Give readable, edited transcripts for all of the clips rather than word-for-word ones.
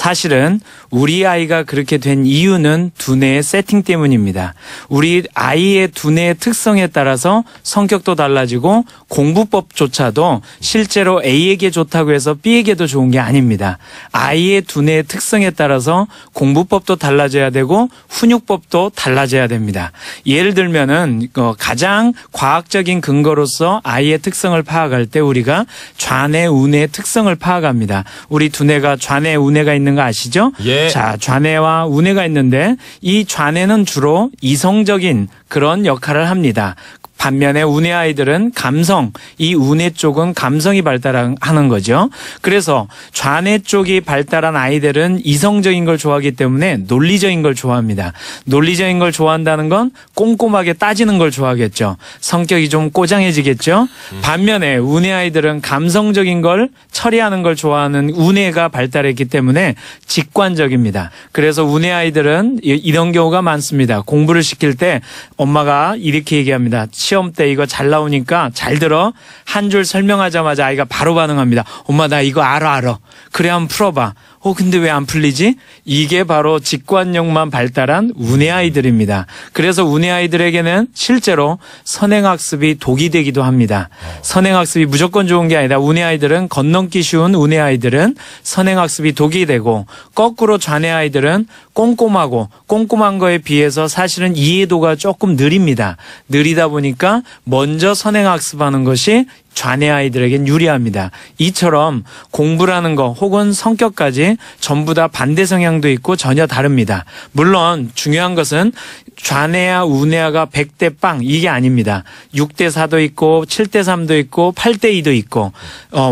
사실은 우리 아이가 그렇게 된 이유는 두뇌의 세팅 때문입니다. 우리 아이의 두뇌의 특성에 따라서 성격도 달라지고 공부법조차도 실제로 A에게 좋다고 해서 B에게도 좋은 게 아닙니다. 아이의 두뇌의 특성에 따라서 공부법도 달라져야 되고 훈육법도 달라져야 됩니다. 예를 들면은 가장 과학적인 근거로서 아이의 특성을 파악할 때 우리가 좌뇌, 우뇌의 특성을 파악합니다. 우리 두뇌가 좌뇌, 우뇌가 있는 거 아시죠? 예. 자, 좌뇌와 우뇌가 있는데 이 좌뇌는 주로 이성적인 그런 역할을 합니다. 반면에 우뇌 아이들은 감성, 이 우뇌 쪽은 감성이 발달하는 거죠. 그래서 좌뇌 쪽이 발달한 아이들은 이성적인 걸 좋아하기 때문에 논리적인 걸 좋아합니다. 논리적인 걸 좋아한다는 건 꼼꼼하게 따지는 걸 좋아하겠죠. 성격이 좀 꼬장해지겠죠. 반면에 우뇌 아이들은 감성적인 걸 처리하는 걸 좋아하는 우뇌가 발달했기 때문에 직관적입니다. 그래서 우뇌 아이들은 이런 경우가 많습니다. 공부를 시킬 때 엄마가 이렇게 얘기합니다. 시험 때 이거 잘 나오니까 잘 들어. 한 줄 설명하자마자 아이가 바로 반응합니다. 엄마 나 이거 알아. 그래 한번 풀어봐. 근데 왜 안 풀리지? 이게 바로 직관력만 발달한 우뇌 아이들입니다. 그래서 우뇌 아이들에게는 실제로 선행학습이 독이 되기도 합니다. 선행학습이 무조건 좋은 게 아니라 우뇌 아이들은 건넘기 쉬운 우뇌 아이들은 선행학습이 독이 되고 거꾸로 좌뇌 아이들은 꼼꼼한 거에 비해서 사실은 이해도가 조금 느립니다. 느리다 보니까 먼저 선행학습하는 것이 좌뇌 아이들에겐 유리합니다. 이처럼 공부라는 거 혹은 성격까지 전부 다 반대 성향도 있고 전혀 다릅니다. 물론 중요한 것은 좌뇌와 우뇌가 100대 빵 이게 아닙니다. 6대 4도 있고 7대 3도 있고 8대 2도 있고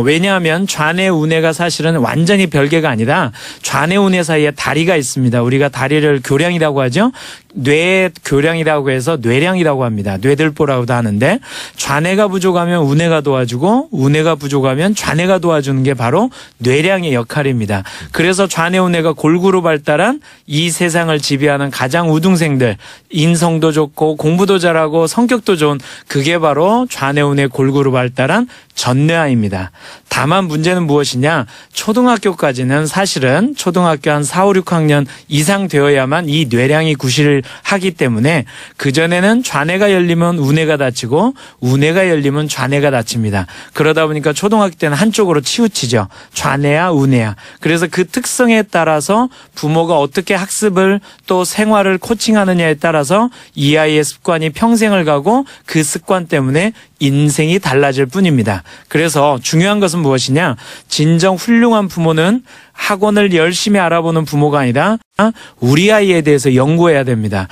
왜냐하면 좌뇌 우뇌가 사실은 완전히 별개가 아니라 좌뇌 우뇌 사이에 다리가 있습니다. 우리가 다리를 교량이라고 하죠. 뇌 교량이라고 해서 뇌량이라고 합니다. 뇌들보라고도 하는데 좌뇌가 부족하면 우뇌가 도와주고 우뇌가 부족하면 좌뇌가 도와주는 게 바로 뇌량의 역할입니다. 그래서 좌뇌 우뇌가 골고루 발달한 이 세상을 지배하는 가장 우등생들 인성도 좋고 공부도 잘하고 성격도 좋은 그게 바로 좌뇌 우뇌 골고루 발달한 전뇌아입니다. 다만 문제는 무엇이냐? 초등학교까지는 사실은 초등학교 한 4, 5, 6학년 이상 되어야만 이 뇌량이 구실을 하기 때문에 그전에는 좌뇌가 열리면 우뇌가 다치고 우뇌가 열리면 좌뇌가 다칩니다. 그러다 보니까 초등학교 때는 한쪽으로 치우치죠. 좌뇌야 우뇌야. 그래서 그 특성에 따라서 부모가 어떻게 학습을 또 생활을 코칭하느냐에 따라서 이 아이의 습관이 평생을 가고 그 습관 때문에 인생이 달라질 뿐입니다. 그래서 중요한 것은 무엇이냐? 진정 훌륭한 부모는 학원을 열심히 알아보는 부모가 아니라 우리 아이에 대해서 연구해야 됩니다.